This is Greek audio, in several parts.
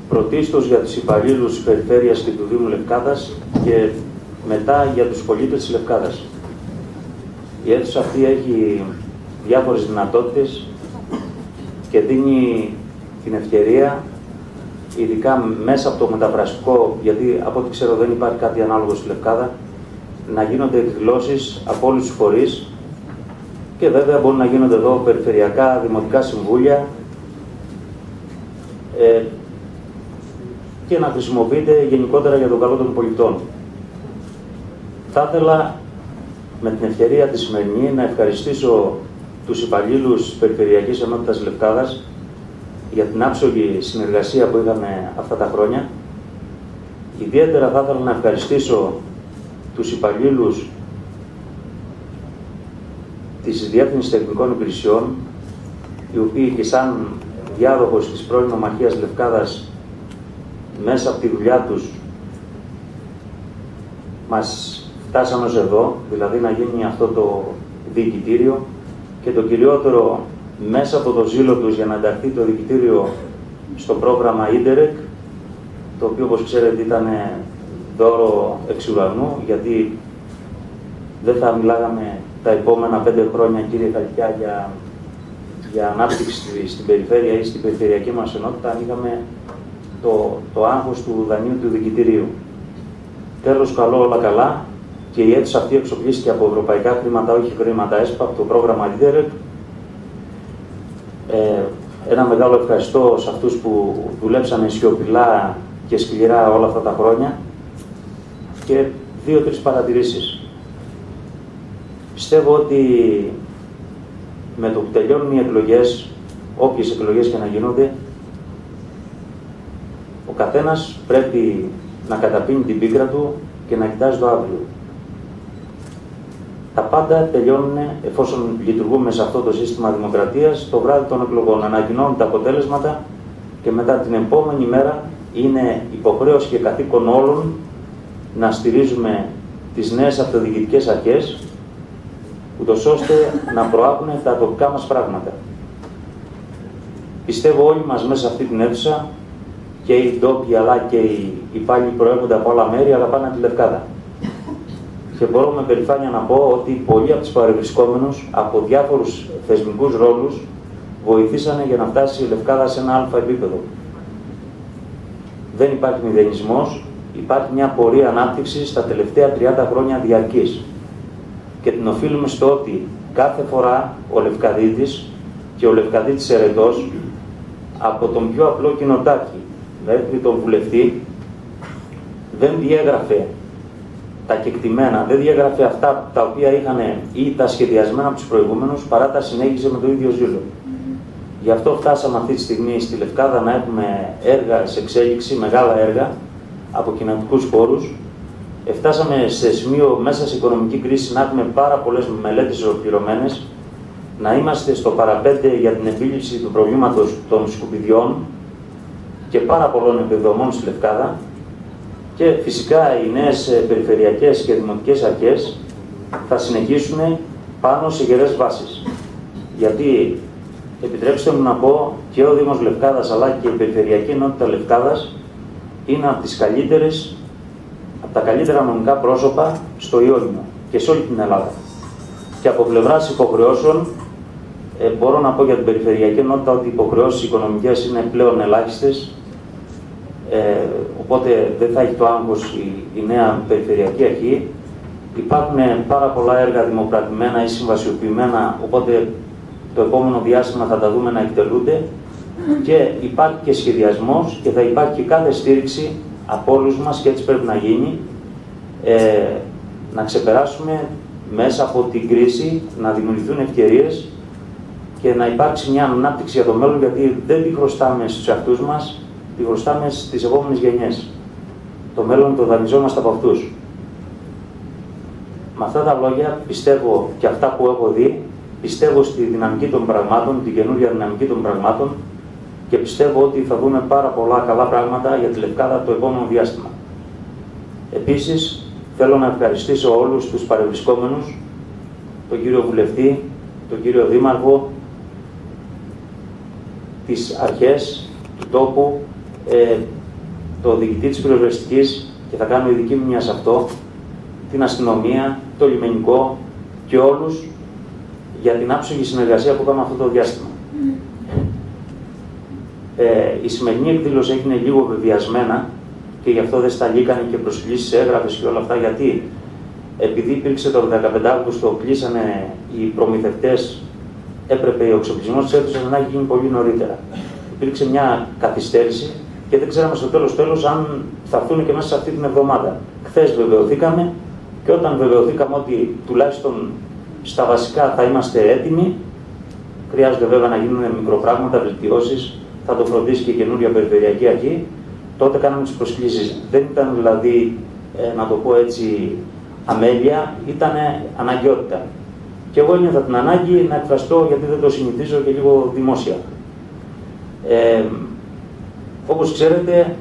πρωτίστως για τους υπαλλήλους της Περιφέρειας και του Δήμου Λευκάδας και μετά για τους πολίτες της Λευκάδας. Η αίθουσα αυτή έχει διάφορες δυνατότητες και δίνει την ευκαιρία, ειδικά μέσα από το μεταφραστικό, γιατί από ό,τι ξέρω δεν υπάρχει κάτι ανάλογο στη Λευκάδα, να γίνονται εκδηλώσεις από όλους τους φορείς και βέβαια μπορούν να γίνονται εδώ περιφερειακά, δημοτικά συμβούλια και να χρησιμοποιείται γενικότερα για τον καλό των πολιτών. Θα ήθελα με την ευκαιρία τη σημερινή να ευχαριστήσω τους υπαλλήλους της Περιφερειακής Ενότητας Λευκάδας για την άψογη συνεργασία που είχαμε αυτά τα χρόνια. Ιδιαίτερα θα ήθελα να ευχαριστήσω τους υπαλλήλους της Διεύθυνσης Τεχνικών Υπηρεσιών, οι οποίοι και σαν διάδοχος της πρώην Ομαρχίας Λευκάδας μέσα από τη δουλειά τους μας φτάσαν ως εδώ, δηλαδή να γίνει αυτό το διοικητήριο, και το κυριότερο μέσα από το ζήλο τους για να ενταχθεί το διοικητήριο στο πρόγραμμα Ίντερεκ, το οποίο όπως ξέρετε ήταν δώρο εξ ουρανού, γιατί δεν θα μιλάγαμε τα επόμενα 5 χρόνια, κύριε Χαλκιά, για ανάπτυξη στην περιφέρεια ή στην περιφερειακή μας ενότητα, αν είχαμε το άγχος του δανείου του διοικητηρίου. Τέλος, καλό, όλα καλά, και η αίθουσα αυτή εξοπλίστηκε από ευρωπαϊκά χρήματα, όχι χρήματα ΕΣΠΑ, από το πρόγραμμα Ίντερεκ. Ένα μεγάλο ευχαριστώ σε αυτούς που δουλέψανε σιωπηλά και σκληρά όλα αυτά τα χρόνια. Και 2-3 παρατηρήσεις. Πιστεύω ότι με το που τελειώνουν οι εκλογές, όποιες εκλογές και να γίνονται, ο καθένας πρέπει να καταπίνει την πίκρα του και να κοιτάζει το αύριο. Τα πάντα τελειώνουν, εφόσον λειτουργούμε σε αυτό το σύστημα δημοκρατίας, το βράδυ των εκλογών. Ανακοινώνουν τα αποτέλεσματα και μετά την επόμενη μέρα είναι υποχρέωση και καθήκον όλων να στηρίζουμε τις νέες αυτοδιοικητικές αρχές, ούτως ώστε να προάγουν τα τοπικά μας πράγματα. Πιστεύω όλοι μας μέσα σε αυτή την αίθουσα, και οι ντόπιοι αλλά και οι υπάλληλοι προέρχονται από άλλα μέρη, αλλά πάνε από τη Λευκάδα. Και μπορώ με περηφάνεια να πω ότι πολλοί από τους παρευρισκόμενους από διάφορους θεσμικούς ρόλους βοηθήσανε για να φτάσει η Λευκάδα σε ένα αλφα επίπεδο. Δεν υπάρχει μηδενισμός, υπάρχει μια πορεία ανάπτυξης στα τελευταία 30 χρόνια διαρκής. Και την οφείλουμε στο ότι κάθε φορά ο Λευκαδίτης και ο Λευκαδίτης ερετός, από τον πιο απλό κοινοτάρχη μέχρι τον βουλευτή, δεν διέγραφε τα κεκτημένα, δεν διέγραφε αυτά τα οποία είχαν ή τα σχεδιασμένα από τους προηγούμενους, παρά τα συνέχιζε με το ίδιο ζήλο. Γι' αυτό φτάσαμε αυτή τη στιγμή στη Λευκάδα να έχουμε έργα σε εξέλιξη, μεγάλα έργα από κοινωνικούς χώρους. Φτάσαμε σε σημείο μέσα σε οικονομική κρίση να έχουμε πάρα πολλές μελέτες ολοκληρωμένες, να είμαστε στο παραπέντε για την επίλυση του προβλήματος των σκουπιδιών και πάρα πολλών επιδομών στη Λευκάδα. Και φυσικά οι νέες περιφερειακές και δημοτικές αρχές θα συνεχίσουν πάνω σε γερές βάσεις. Γιατί, επιτρέψτε μου να πω, και ο Δήμος Λευκάδας αλλά και η Περιφερειακή Ενότητα Λευκάδας είναι από τις καλύτερες, από τα καλύτερα νομικά πρόσωπα στο Ιόνιο και σε όλη την Ελλάδα. Και από πλευράς υποχρεώσεων, μπορώ να πω για την Περιφερειακή Ενότητα ότι οι υποχρεώσεις οικονομικές είναι πλέον ελάχιστες. Οπότε δεν θα έχει το άγχος η νέα Περιφερειακή Αρχή. Υπάρχουν πάρα πολλά έργα δημοκρατημένα ή συμβασιοποιημένα, οπότε το επόμενο διάστημα θα τα δούμε να εκτελούνται, και υπάρχει και σχεδιασμός και θα υπάρχει και κάθε στήριξη από όλους μας, και έτσι πρέπει να γίνει, να ξεπεράσουμε μέσα από την κρίση, να δημιουργηθούν ευκαιρίες και να υπάρξει μια ανάπτυξη για το μέλλον, γιατί δεν τη χρωστάμε στους εαυτούς μας, τη χρωστάμε στις επόμενες γενιές. Το μέλλον το δανειζόμαστε από αυτούς. Με αυτά τα λόγια πιστεύω, και αυτά που έχω δει, πιστεύω στη δυναμική των πραγμάτων, την καινούργια δυναμική των πραγμάτων, και πιστεύω ότι θα δούμε πάρα πολλά καλά πράγματα για τη Λευκάδα το επόμενο διάστημα. Επίσης, θέλω να ευχαριστήσω όλους τους παρευρισκόμενους, τον κύριο Βουλευτή, τον κύριο Δήμαρχο, τις αρχές του τόπου, το διοικητή της πυροσβεστικής, και θα κάνω ειδική μνήμα σε αυτό, την αστυνομία, το λιμενικό και όλους για την άψογη συνεργασία που είχαμε αυτό το διάστημα. Η σημερινή εκδήλωση έγινε λίγο βεβαιασμένα και γι' αυτό δεν σταλήκανε και προσκλήσεις έγγραφες και όλα αυτά, γιατί επειδή υπήρξε το 15 Αύγουστο, κλείσανε οι προμηθευτές, έπρεπε ο εξοπλισμός της αίθουσας να έχει γίνει πολύ νωρίτερα. Υπήρξε μια καθυστέρηση και δεν ξέραμε στο τέλος αν θα έρθουν και μέσα σε αυτή την εβδομάδα. Χθες βεβαιωθήκαμε και όταν βεβαιωθήκαμε ότι τουλάχιστον στα βασικά θα είμαστε έτοιμοι, χρειάζεται βέβαια να γίνουν μικροπράγματα, βελτιώσεις, θα το φροντίσει και η καινούρια περιφερειακή αρχή, τότε κάναμε τις προσκλήσεις. Δεν ήταν δηλαδή, να το πω έτσι, αμέλεια, ήταν αναγκαιότητα. Και εγώ ένιωθα την ανάγκη να εκφραστώ, γιατί δεν το συνηθίζω, και λίγο δημόσια. Όπως ξέρετε,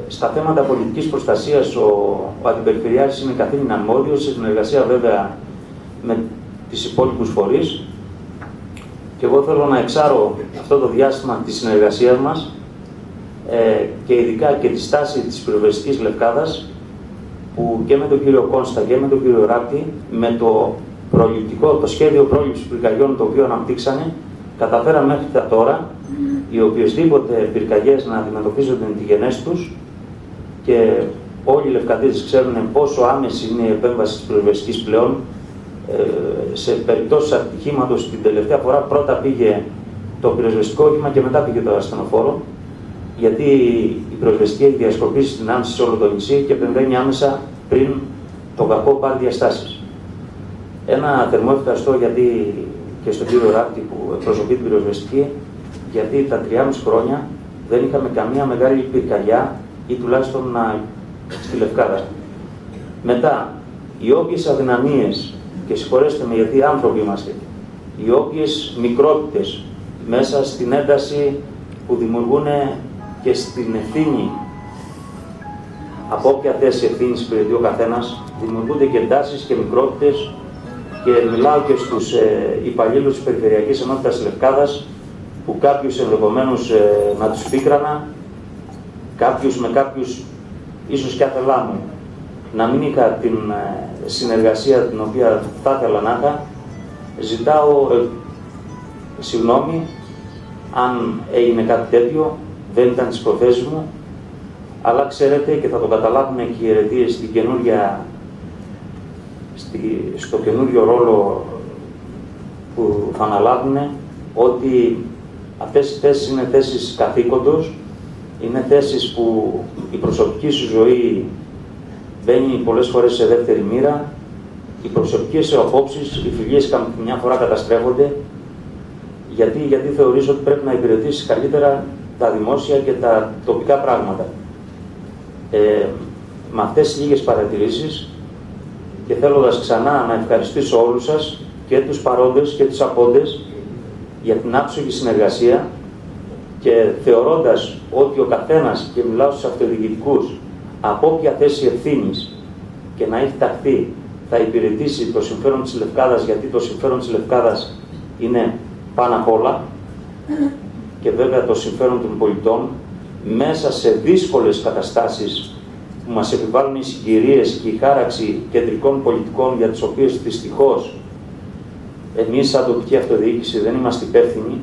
στα θέματα πολιτικής προστασίας ο Αντιπεριφερειάρχης είναι καθήλυνα αρμόδιος, σε συνεργασία βέβαια με τις υπόλοιπους φορείς. Και εγώ θέλω να εξάρω αυτό το διάστημα της συνεργασίας μας και ειδικά και τη στάση της πυροσβεστικής Λευκάδας, που και με τον κύριο Κόνστα και με τον κύριο Ράπτη, με το σχέδιο πρόληψης πυρκαγιών το οποίο αναπτύξανε, καταφέραμε μέχρι τώρα οι οποιοσδήποτε πυρκαγιές να αντιμετωπίζονται με τις γενές τους, και όλοι οι Λευκαδίτες ξέρουν πόσο άμεση είναι η επέμβαση της πυροσβεστικής πλέον. Σε περιπτώσεις ατυχήματος την τελευταία φορά πρώτα πήγε το πυροσβεστικό όχημα και μετά πήγε το ασθενοφόρο, γιατί η πυροσβεστική έχει διασκορπίσει την άμεση σε όλο το νησί και επεμβαίνει άμεσα πριν το κακό πάρει διαστάσεις. Ένα θερμό ευχαριστώ γιατί και στον κύριο Ράπτη που εκπροσωπεί την πυροσβεστική, γιατί τα 3,5 χρόνια δεν είχαμε καμία μεγάλη πυρκαγιά ή τουλάχιστον στη Λευκάδα. Μετά, οι όποιες αδυναμίες, και συγχωρέστε με γιατί άνθρωποι είμαστε, οι όποιες μικρότητες μέσα στην ένταση που δημιουργούν και στην ευθύνη, από όποια θέση ευθύνης υπηρετεί ο καθένας, δημιουργούνται και εντάσεις και μικρότητες, και μιλάω και στους υπαλλήλους της Περιφερειακής Ενότητας Λευκάδας, που κάποιους ενδεχομένως να τους πίκρανα, κάποιους με κάποιους ίσως και άθελά μου να μην είχα την συνεργασία την οποία θα ήθελα να είχα. Ζητάω συγγνώμη αν έγινε κάτι τέτοιο, δεν ήταν τις προθέσεις μου, αλλά ξέρετε, και θα το καταλάβουν και οι αιρετίες στο καινούριο ρόλο που θα αναλάβουν, ότι αυτές οι θέσεις είναι θέσεις καθήκοντος, είναι θέσεις που η προσωπική σου ζωή μπαίνει πολλές φορές σε δεύτερη μοίρα, οι προσωπικές σου απόψεις, οι φιλίες καμιά φορά καταστρέφονται, γιατί θεωρείς ότι πρέπει να υπηρετήσεις καλύτερα τα δημόσια και τα τοπικά πράγματα. Με αυτές τις λίγες παρατηρήσεις, και θέλοντας ξανά να ευχαριστήσω όλους σας, και τους παρόντες και τους απόντες, για την άψογη συνεργασία, και θεωρώντας ότι ο καθένας, και μιλάω στους αυτοδιοικητικούς, από όποια θέση ευθύνης και να έχει ταχθεί, θα υπηρετήσει το συμφέρον της Λευκάδας, γιατί το συμφέρον της Λευκάδας είναι πάνω απ' όλα, και βέβαια το συμφέρον των πολιτών, μέσα σε δύσκολες καταστάσεις που μας επιβάλλουν οι συγκυρίες και η χάραξη κεντρικών πολιτικών, για τις οποίες δυστυχώς εμείς σαν τοπική αυτοδιοίκηση δεν είμαστε υπεύθυνοι,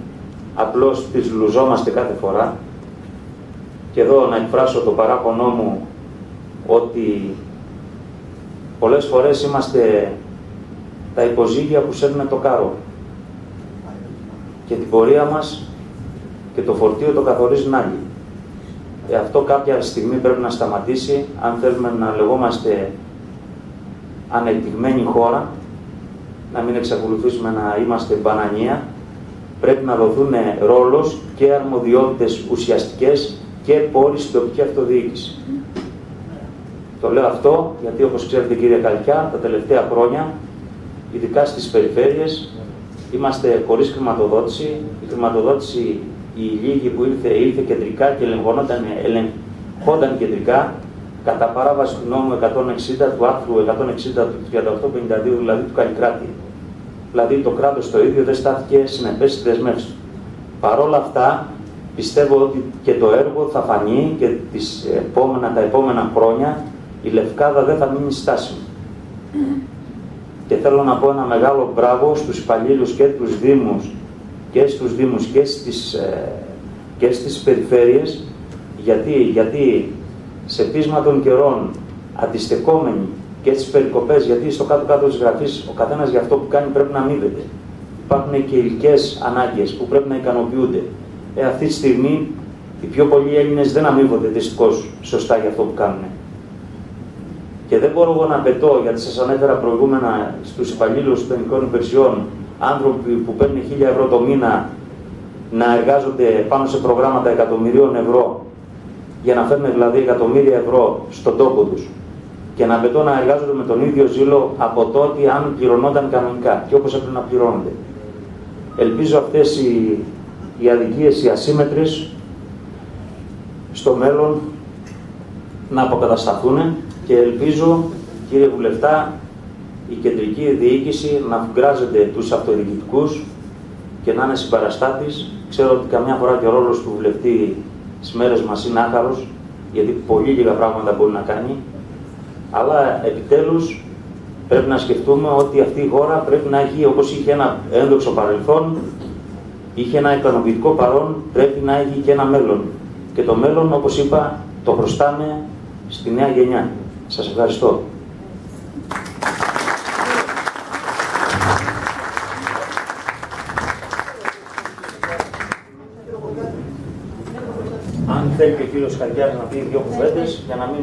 απλώς τις λουζόμαστε κάθε φορά. Και εδώ να εκφράσω το παράπονό μου ότι πολλές φορές είμαστε τα υποζύγια που σέρνουν το κάρο, και την πορεία μας και το φορτίο το καθορίζουν άλλοι. Αυτό κάποια στιγμή πρέπει να σταματήσει, αν θέλουμε να λεγόμαστε ανεπτυγμένη χώρα, να μην εξακολουθήσουμε να είμαστε μπανανία. Πρέπει να δοθούν ρόλος και αρμοδιότητες ουσιαστικές και πόροι στην τοπική αυτοδιοίκηση. Το λέω αυτό γιατί, όπως ξέρετε κύριε Καλκιά, τα τελευταία χρόνια, ειδικά στις περιφέρειες, είμαστε χωρίς χρηματοδότηση. Η χρηματοδότηση, η λίγη που ήρθε κεντρικά και ελεγχόταν κεντρικά κατά παράβαση του νόμου 160, του άρθρου 160 του 3852, δηλαδή του Καλλικράτη. Δηλαδή το κράτος το ίδιο δεν στάθηκε συνεπές στη δεσμεύση. Παρόλα αυτά, πιστεύω ότι και το έργο θα φανεί και τα επόμενα χρόνια η Λευκάδα δεν θα μείνει στάσιμη. Και θέλω να πω ένα μεγάλο μπράβο στους υπαλλήλους και τους Δήμους και στις περιφέρειες, γιατί σε πείσμα των καιρών αντιστεκόμενοι και στις περικοπές, γιατί στο κάτω-κάτω της γραφής ο καθένας για αυτό που κάνει πρέπει να αμείβεται. Υπάρχουν και υλικές ανάγκες που πρέπει να ικανοποιούνται. Αυτή τη στιγμή οι πιο πολλοί Έλληνες δεν αμείβονται δυστυχώς σωστά για αυτό που κάνουν. Και δεν μπορώ εγώ να απαιτώ, γιατί σας ανέφερα προηγούμενα στους υπαλλήλους των ελληνικών υπηρεσιών, άνθρωποι που παίρνουν 1.000 ευρώ το μήνα να εργάζονται πάνω σε προγράμματα εκατομμυρίων ευρώ, για να φέρνουν δηλαδή εκατομμύρια ευρώ στον τόπο τους, και να απαιτώ να εργάζονται με τον ίδιο ζήλο από τότε αν πληρωνόταν κανονικά και όπως έπρεπε να πληρώνονται. Ελπίζω αυτές οι αδικίες, οι ασύμμετρες, στο μέλλον να αποκατασταθούν και ελπίζω, κύριε Βουλευτά, η κεντρική διοίκηση να φουγκράζεται τους αυτοδιοικητικούς και να είναι συμπαραστάτης. Ξέρω ότι καμιά φορά και ο ρόλος του βουλευτή στις μέρες μας είναι άχαρος, γιατί πολύ λίγα πράγματα μπορεί να κάνει, αλλά επιτέλους πρέπει να σκεφτούμε ότι αυτή η χώρα πρέπει να έχει, όπως είχε ένα ένδοξο παρελθόν, είχε ένα ικανοποιητικό παρόν, πρέπει να έχει και ένα μέλλον. Και το μέλλον, όπως είπα, το χρωστάμε στη νέα γενιά. Σας ευχαριστώ. Αν θέλει και ο κύριος Χαριάς να πει δύο κουβέντες, για να μην